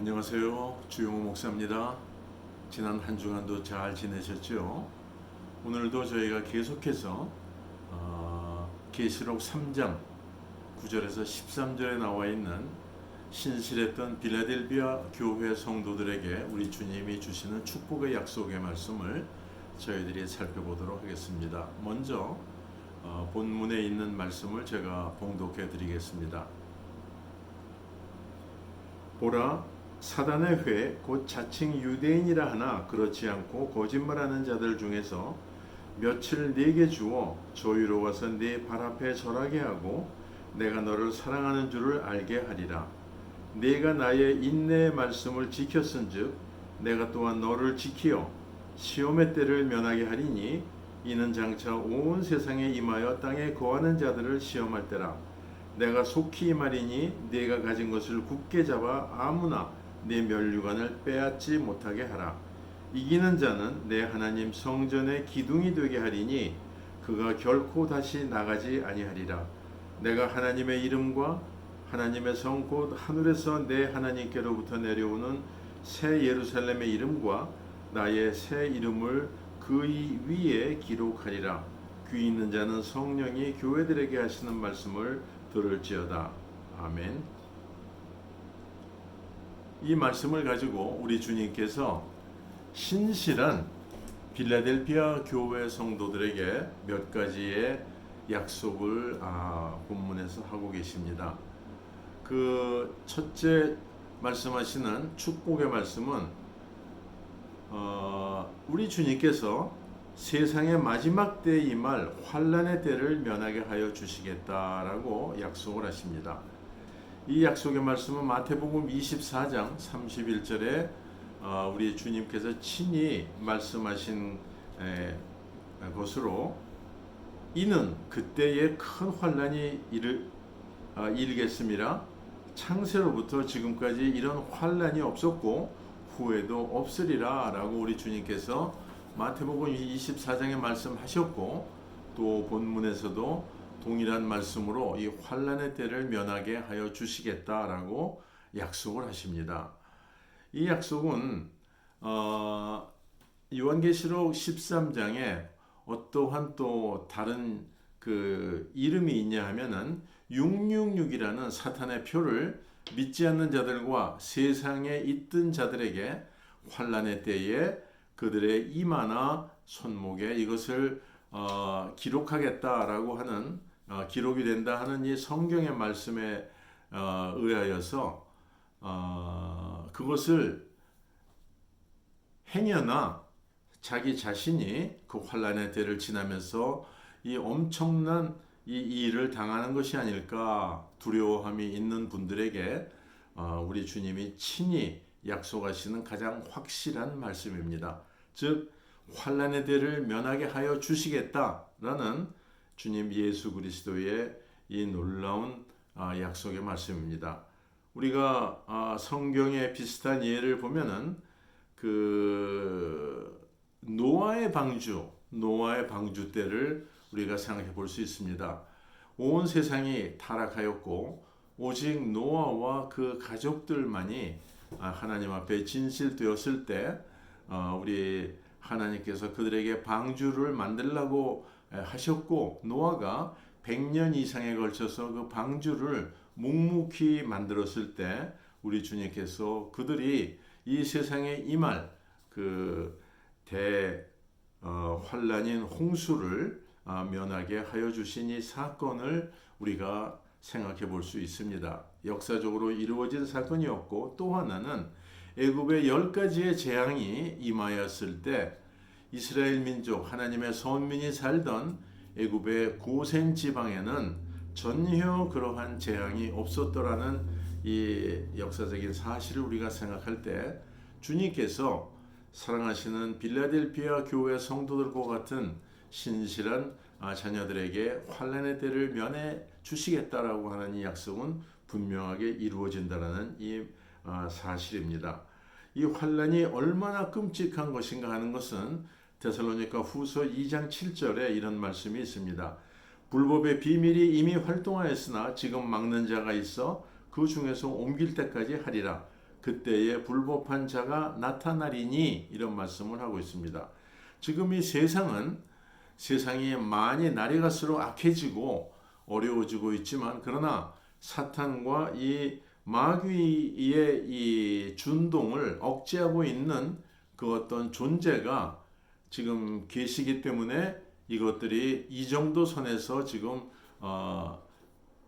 안녕하세요. 주용호 목사입니다. 지난 한 주간도 잘 지내셨죠? 오늘도 저희가 계속해서 계시록 3장 9절에서 13절에 나와 있는 신실했던 빌라델비아 교회 성도들에게 우리 주님이 주시는 축복의 약속의 말씀을 저희들이 살펴보도록 하겠습니다. 먼저 본문에 있는 말씀을 제가 봉독해 드리겠습니다. 보라, 사단의 회 곧 자칭 유대인이라 하나 그렇지 않고 거짓말하는 자들 중에서 며칠 네게 주어 저희로 와서 네 발 앞에 절하게 하고 내가 너를 사랑하는 줄을 알게 하리라. 네가 나의 인내의 말씀을 지켰은즉 내가 또한 너를 지키어 시험의 때를 면하게 하리니 이는 장차 온 세상에 임하여 땅에 거하는 자들을 시험할 때라. 내가 속히 임하리니 네가 가진 것을 굳게 잡아 아무나 네 면류관을 빼앗지 못하게 하라. 이기는 자는 내 하나님 성전의 기둥이 되게 하리니 그가 결코 다시 나가지 아니하리라. 내가 하나님의 이름과 하나님의 성 곧 하늘에서 내 하나님께로부터 내려오는 새 예루살렘의 이름과 나의 새 이름을 그 위에 기록하리라. 귀 있는 자는 성령이 교회들에게 하시는 말씀을 들을지어다. 아멘. 이 말씀을 가지고 우리 주님께서 신실한 빌라델비아 교회 성도들에게 몇 가지의 약속을 본문에서 하고 계십니다. 그 첫째 말씀하시는 축복의 말씀은 우리 주님께서 세상의 마지막 때에 임할 환난의 때를 면하게 하여 주시겠다라고 약속을 하십니다. 이 약속의 말씀은 마태복음 24장 31절에 우리 주님께서 친히 말씀하신 것으로 이는 그때에 큰 환난이 일겠음이라. 창세로부터 지금까지 이런 환난이 없었고 후에도 없으리라 라고 우리 주님께서 마태복음 24장에 말씀하셨고, 또 본문에서도 동일한 말씀으로 이 환난의 때를 면하게 하여 주시겠다라고 약속을 하십니다. 이 약속은 요한계시록 13장에 어떠한 또 다른 그 이름이 있냐 하면은 666이라는 사탄의 표를 믿지 않는 자들과 세상에 있던 자들에게 환난의 때에 그들의 이마나 손목에 이것을 기록하겠다라고 하는 기록이 된다 하는 이 성경의 말씀에 의하여서 그것을 행여나 자기 자신이 그 환난의 때를 지나면서 이 엄청난 이 일을 당하는 것이 아닐까 두려워함이 있는 분들에게 우리 주님이 친히 약속하시는 가장 확실한 말씀입니다. 즉 환난의 때를 면하게 하여 주시겠다라는 주님 예수 그리스도의 이 놀라운 약속의 말씀입니다. 우리가 성경의 비슷한 예를 보면은 그 노아의 방주 때를 우리가 생각해 볼 수 있습니다. 온 세상이 타락하였고 오직 노아와 그 가족들만이 하나님 앞에 진실되었을 때 우리 하나님께서 그들에게 방주를 만들라고 하셨고, 노아가 100년 이상에 걸쳐서 그 방주를 묵묵히 만들었을 때 우리 주님께서 그들이 이 세상에 임할 그 환난인 홍수를 면하게 하여 주신 이 사건을 우리가 생각해 볼 수 있습니다. 역사적으로 이루어진 사건이었고, 또 하나는 애굽의 10가지의 재앙이 임하였을 때 이스라엘 민족 하나님의 선민이 살던 애굽의 고센 지방에는 전혀 그러한 재앙이 없었더라는 이 역사적인 사실을 우리가 생각할 때 주님께서 사랑하시는 빌라델비아 교회 성도들과 같은 신실한 자녀들에게 환난의 때를 면해 주시겠다라고 하는 이 약속은 분명하게 이루어진다라는 이 사실입니다. 이 환난이 얼마나 끔찍한 것인가 하는 것은 데살로니가 후서 2장 7절에 이런 말씀이 있습니다. 불법의 비밀이 이미 활동하였으나 지금 막는 자가 있어 그 중에서 옮길 때까지 하리라. 그때에 불법한 자가 나타나리니 이런 말씀을 하고 있습니다. 지금 이 세상이 많이 날이 갈수록 악해지고 어려워지고 있지만 그러나 사탄과 이 마귀의 이 준동을 억제하고 있는 그 어떤 존재가 지금 계시기 때문에 이것들이 이 정도 선에서 지금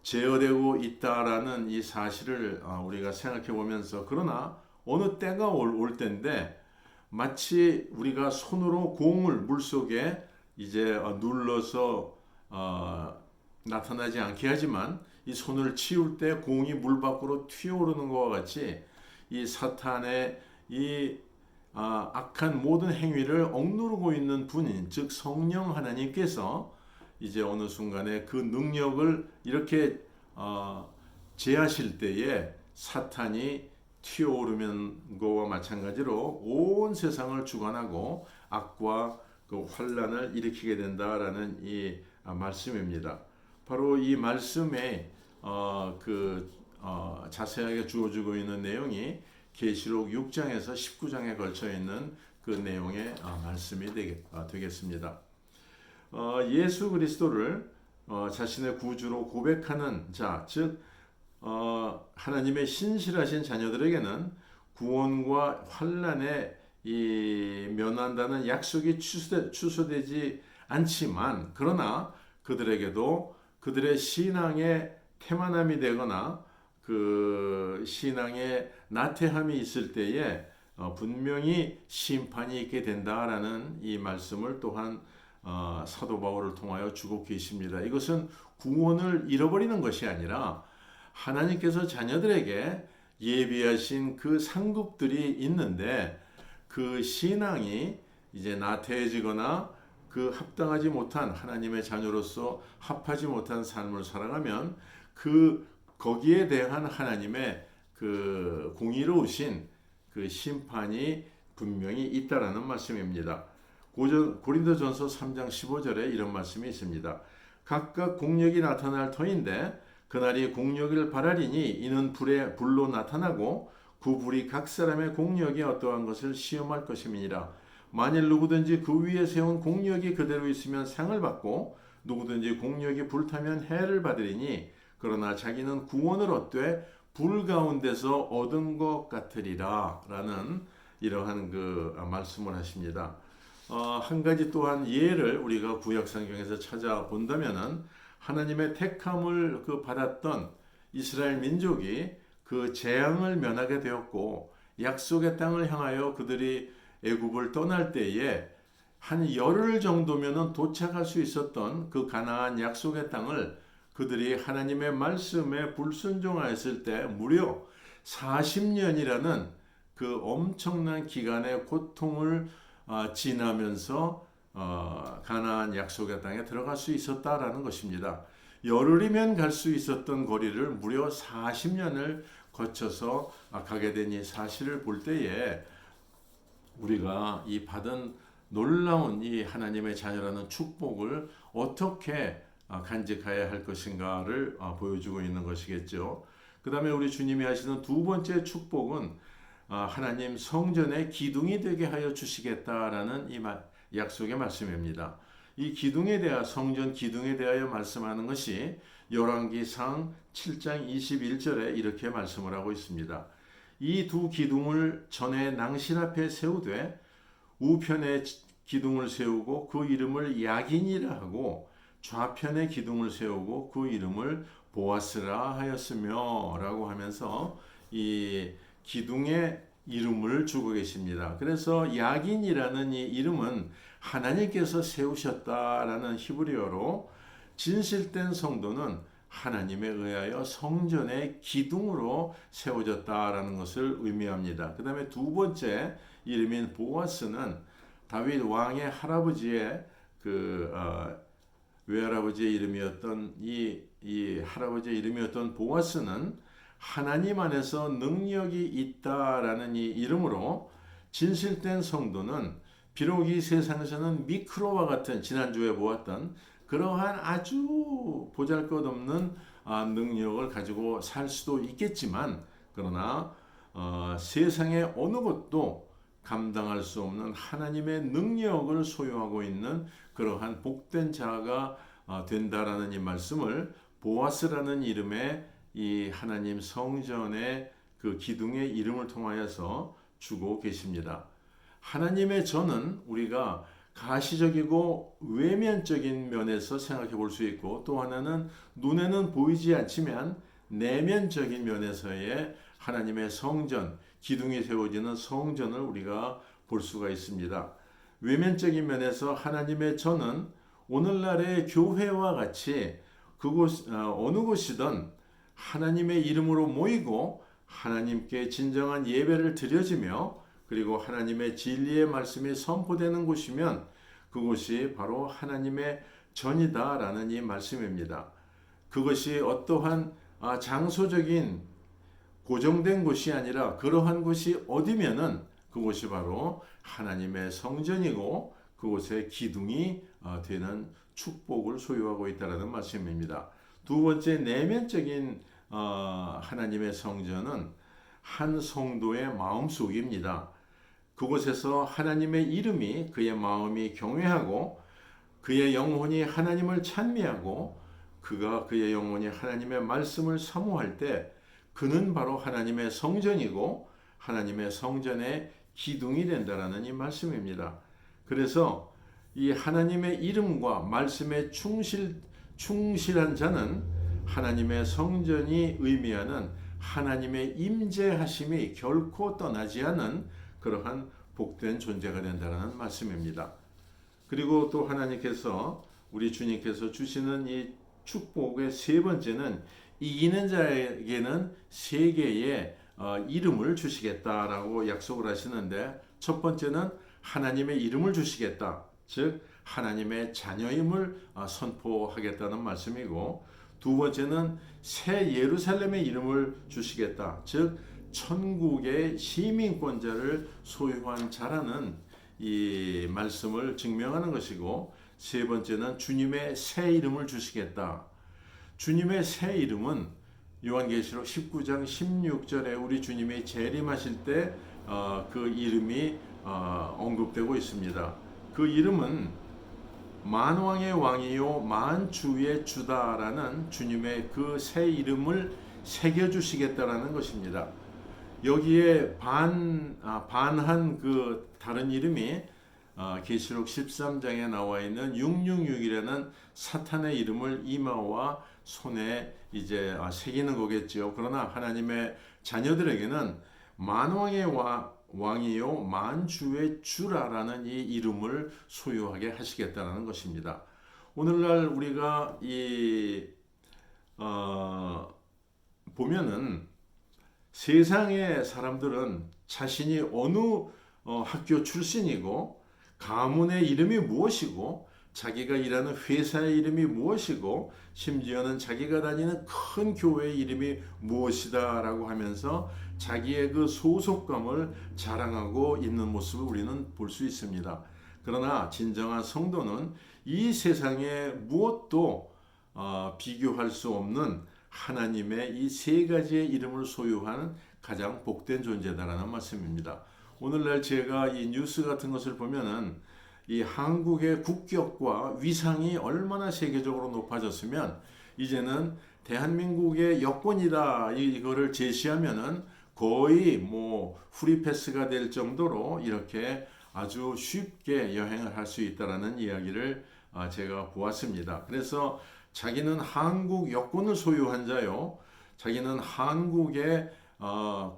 제어되고 있다라는 이 사실을 우리가 생각해 보면서 그러나 어느 때가 올 때인데 마치 우리가 손으로 공을 물속에 이제 눌러서 나타나지 않게 하지만 이 손을 치울 때 공이 물 밖으로 튀어오르는 것과 같이 이 사탄의 이 악한 모든 행위를 억누르고 있는 분인 즉 성령 하나님께서 이제 어느 순간에 그 능력을 이렇게 제하실 때에 사탄이 튀어오르는 것과 마찬가지로 온 세상을 주관하고 악과 그 환란을 일으키게 된다라는 이 말씀입니다. 바로 이 말씀에 자세하게 주어지고 있는 내용이 계시록 6장에서 19장에 걸쳐 있는 그 내용의 말씀이 되겠습니다. 예수 그리스도를 자신의 구주로 고백하는 자, 즉 하나님의 신실하신 자녀들에게는 구원과 환난에 면한다는 약속이 취소되지 않지만 그러나 그들에게도 그들의 신앙의 태만함이 되거나 그 신앙의 나태함이 있을 때에 분명히 심판이 있게 된다라는 이 말씀을 또한 사도 바울을 통하여 주고 계십니다. 이것은 구원을 잃어버리는 것이 아니라 하나님께서 자녀들에게 예비하신 그 상급들이 있는데 그 신앙이 이제 나태해지거나 그 합당하지 못한 하나님의 자녀로서 합하지 못한 삶을 살아가면 거기에 대한 하나님의 그 공의로우신 그 심판이 분명히 있다라는 말씀입니다. 고린도전서 3장 15절에 이런 말씀이 있습니다. 각각 공력이 나타날 터인데 그날이 공력을 바라리니 이는 불로 나타나고 그 불이 각 사람의 공력이 어떠한 것을 시험할 것임이니라. 만일 누구든지 그 위에 세운 공력이 그대로 있으면 상을 받고 누구든지 공력이 불타면 해를 받으리니 그러나 자기는 구원을 얻되 불 가운데서 얻은 것 같으리라 라는 이러한 그 말씀을 하십니다. 한 가지 또한 예를 우리가 구약성경에서 찾아본다면은 하나님의 택함을 받았던 이스라엘 민족이 그 재앙을 면하게 되었고 약속의 땅을 향하여 그들이 애굽을 떠날 때에 한 열흘 정도면은 도착할 수 있었던 그 가나안 약속의 땅을 그들이 하나님의 말씀에 불순종하였을 때 무려 40년이라는 그 엄청난 기간의 고통을 지나면서 가나안 약속의 땅에 들어갈 수 있었다라는 것입니다. 열흘이면 갈 수 있었던 거리를 무려 40년을 거쳐서 가게 된 이 사실을 볼 때에 우리가 이 받은 놀라운 이 하나님의 자녀라는 축복을 어떻게 간직해야 할 것인가를 보여주고 있는 것이겠죠. 그 다음에 우리 주님이 하시는 두 번째 축복은 하나님 성전의 기둥이 되게 하여 주시겠다라는 이 약속의 말씀입니다. 이 기둥에 대하 성전 기둥에 대하여 말씀하는 것이 열왕기상 7장 21절에 이렇게 말씀을 하고 있습니다. 이 두 기둥을 전에 낭실 앞에 세우되 우편에 기둥을 세우고 그 이름을 야긴이라 하고 좌편에 기둥을 세우고 그 이름을 보아스라 하였으며 라고 하면서 이 기둥의 이름을 주고 계십니다. 그래서 야긴이라는 이 이름은 하나님께서 세우셨다라는 히브리어로 진실된 성도는 하나님에 의하여 성전의 기둥으로 세워졌다라는 것을 의미합니다. 그 다음에 두 번째 이름인 보아스는 다윗 왕의 할아버지의 외할아버지의 이름이었던 이 할아버지의 이름이었던 보아스는 하나님 안에서 능력이 있다라는 이 이름으로 진실된 성도는 비록 이 세상에서는 미크로와 같은 지난주에 보았던 그러한 아주 보잘것없는 능력을 가지고 살 수도 있겠지만 그러나 세상의 어느 것도 감당할 수 없는 하나님의 능력을 소유하고 있는 그러한 복된 자가 된다라는 이 말씀을 보아스라는 이름의 이 하나님 성전의 그 기둥의 이름을 통하여서 주고 계십니다. 하나님의 전은 우리가 가시적이고 외면적인 면에서 생각해 볼 수 있고, 또 하나는 눈에는 보이지 않지만 내면적인 면에서의 하나님의 성전, 기둥이 세워지는 성전을 우리가 볼 수가 있습니다. 외면적인 면에서 하나님의 전은 오늘날의 교회와 같이 그곳 어느 곳이든 하나님의 이름으로 모이고 하나님께 진정한 예배를 드려지며 그리고 하나님의 진리의 말씀이 선포되는 곳이면 그곳이 바로 하나님의 전이다라는 이 말씀입니다. 그것이 어떠한 장소적인 고정된 곳이 아니라 그러한 곳이 어디면은 그곳이 바로 하나님의 성전이고 그곳의 기둥이 되는 축복을 소유하고 있다는 말씀입니다. 두 번째, 내면적인 하나님의 성전은 한 성도의 마음속입니다. 그곳에서 하나님의 이름이 그의 마음이 경외하고 그의 영혼이 하나님을 찬미하고 그의 영혼이 하나님의 말씀을 사모할 때 그는 바로 하나님의 성전이고 하나님의 성전의 기둥이 된다라는 이 말씀입니다. 그래서 이 하나님의 이름과 말씀에 충실한 자는 하나님의 성전이 의미하는 하나님의 임재하심이 결코 떠나지 않은 그러한 복된 존재가 된다는 말씀입니다. 그리고 또 하나님께서 우리 주님께서 주시는 이 축복의 세 번째는 이기는 자에게는 세 개의 이름을 주시겠다라고 약속을 하시는데, 첫 번째는 하나님의 이름을 주시겠다. 즉 하나님의 자녀임을 선포하겠다는 말씀이고, 두 번째는 새 예루살렘의 이름을 주시겠다. 즉 천국의 시민권자를 소유한 자라는 이 말씀을 증명하는 것이고, 세 번째는 주님의 새 이름을 주시겠다. 주님의 새 이름은 요한계시록 19장 16절에 우리 주님이 재림하실 때 그 이름이 언급되고 있습니다. 그 이름은 만왕의 왕이요 만주의 주다라는 주님의 그 새 이름을 새겨주시겠다라는 것입니다. 여기에 반한 그 다른 이름이 계시록 13장에 나와 있는 666이라는 사탄의 이름을 이마와 손에 이제 새기는 거겠지요. 그러나 하나님의 자녀들에게는 만왕의 왕이요 만주의 주라라는 이 이름을 소유하게 하시겠다는 것입니다. 오늘날 우리가 보면은 세상의 사람들은 자신이 어느 학교 출신이고 가문의 이름이 무엇이고 자기가 일하는 회사의 이름이 무엇이고 심지어는 자기가 다니는 큰 교회의 이름이 무엇이다라고 하면서 자기의 그 소속감을 자랑하고 있는 모습을 우리는 볼 수 있습니다. 그러나 진정한 성도는 이 세상에 무엇도 비교할 수 없는 하나님의 이 세 가지의 이름을 소유한 가장 복된 존재다라는 말씀입니다. 오늘날 제가 이 뉴스 같은 것을 보면은 이 한국의 국격과 위상이 얼마나 세계적으로 높아졌으면 이제는 대한민국의 여권이다 이거를 제시하면은 거의 뭐 프리패스가 될 정도로 이렇게 아주 쉽게 여행을 할 수 있다라는 이야기를 제가 보았습니다. 그래서 자기는 한국 여권을 소유한 자요, 자기는 한국의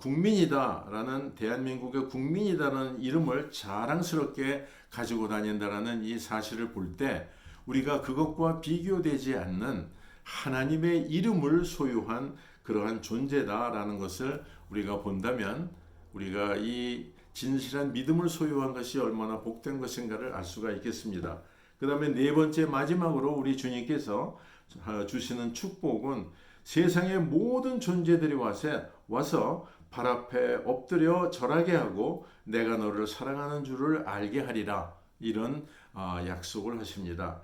국민이다라는 대한민국의 국민이다라는 이름을 자랑스럽게 가지고 다닌다라는 이 사실을 볼 때 우리가 그것과 비교되지 않는 하나님의 이름을 소유한 그러한 존재다라는 것을 우리가 본다면 우리가 이 진실한 믿음을 소유한 것이 얼마나 복된 것인가를 알 수가 있겠습니다. 그 다음에 네 번째 마지막으로 우리 주님께서 주시는 축복은 세상의 모든 존재들이 와서 발 앞에 엎드려 절하게 하고 내가 너를 사랑하는 줄을 알게 하리라, 이런 약속을 하십니다.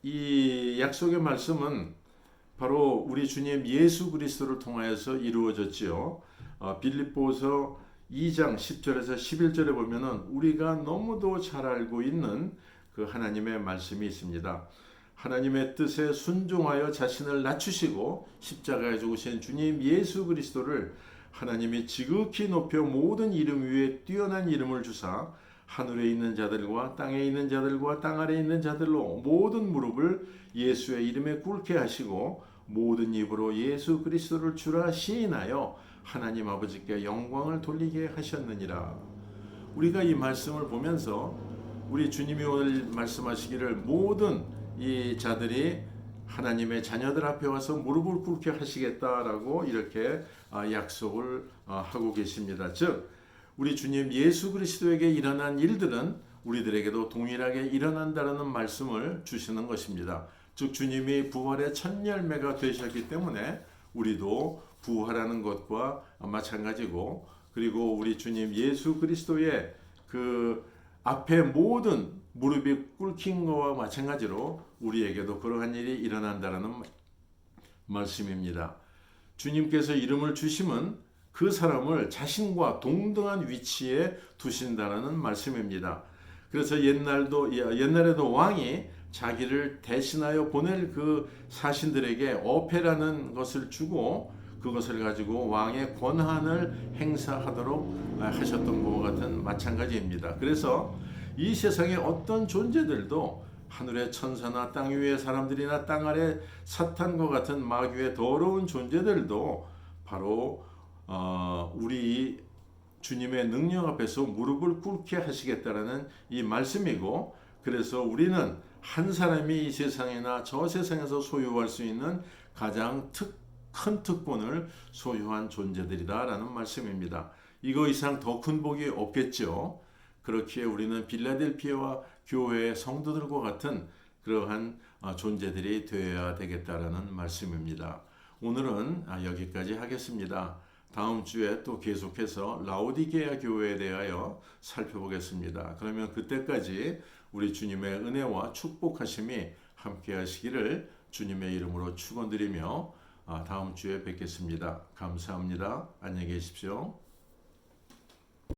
이 약속의 말씀은 바로 우리 주님 예수 그리스도를 통하여서 이루어졌지요. 빌립보서 2장 10절에서 11절에 보면은 우리가 너무도 잘 알고 있는 그 하나님의 말씀이 있습니다. 하나님의 뜻에 순종하여 자신을 낮추시고 십자가에 죽으신 주님 예수 그리스도를 하나님이 지극히 높여 모든 이름 위에 뛰어난 이름을 주사 하늘에 있는 자들과 땅에 있는 자들과 땅 아래에 있는 자들로 모든 무릎을 예수의 이름에 꿇게 하시고 모든 입으로 예수 그리스도를 주라 시인하여 하나님 아버지께 영광을 돌리게 하셨느니라. 우리가 이 말씀을 보면서 우리 주님이 오늘 말씀하시기를 모든 이 자들이 하나님의 자녀들 앞에 와서 무릎을 꿇게 하시겠다라고 이렇게 약속을 하고 계십니다. 즉 우리 주님 예수 그리스도에게 일어난 일들은 우리들에게도 동일하게 일어난다라는 말씀을 주시는 것입니다. 즉 주님이 부활의 첫 열매가 되셨기 때문에 우리도 부활하는 것과 마찬가지고, 그리고 우리 주님 예수 그리스도의 그 앞에 모든 무릎이 꿇힌 것과 마찬가지로 우리에게도 그러한 일이 일어난다라는 말씀입니다. 주님께서 이름을 주심은 그 사람을 자신과 동등한 위치에 두신다는 말씀입니다. 그래서 옛날에도 왕이 자기를 대신하여 보낼 그 사신들에게 어패라는 것을 주고 그것을 가지고 왕의 권한을 행사하도록 하셨던 것과 같은 마찬가지입니다. 그래서 이 세상의 어떤 존재들도 하늘의 천사나 땅 위의 사람들이나 땅 아래 사탄과 같은 마귀의 더러운 존재들도 바로 우리 주님의 능력 앞에서 무릎을 꿇게 하시겠다라는 이 말씀이고, 그래서 우리는 한 사람이 이 세상이나 저 세상에서 소유할 수 있는 가장 큰 특권을 소유한 존재들이다라는 말씀입니다. 이거 이상 더 큰 복이 없겠죠. 그렇기에 우리는 빌라델피아와 교회의 성도들과 같은 그러한 존재들이 되어야 되겠다라는 말씀입니다. 오늘은 여기까지 하겠습니다. 다음 주에 또 계속해서 라오디게아 교회에 대하여 살펴보겠습니다. 그러면 그때까지 우리 주님의 은혜와 축복하심이 함께 하시기를 주님의 이름으로 축원드리며 다음 주에 뵙겠습니다. 감사합니다. 안녕히 계십시오.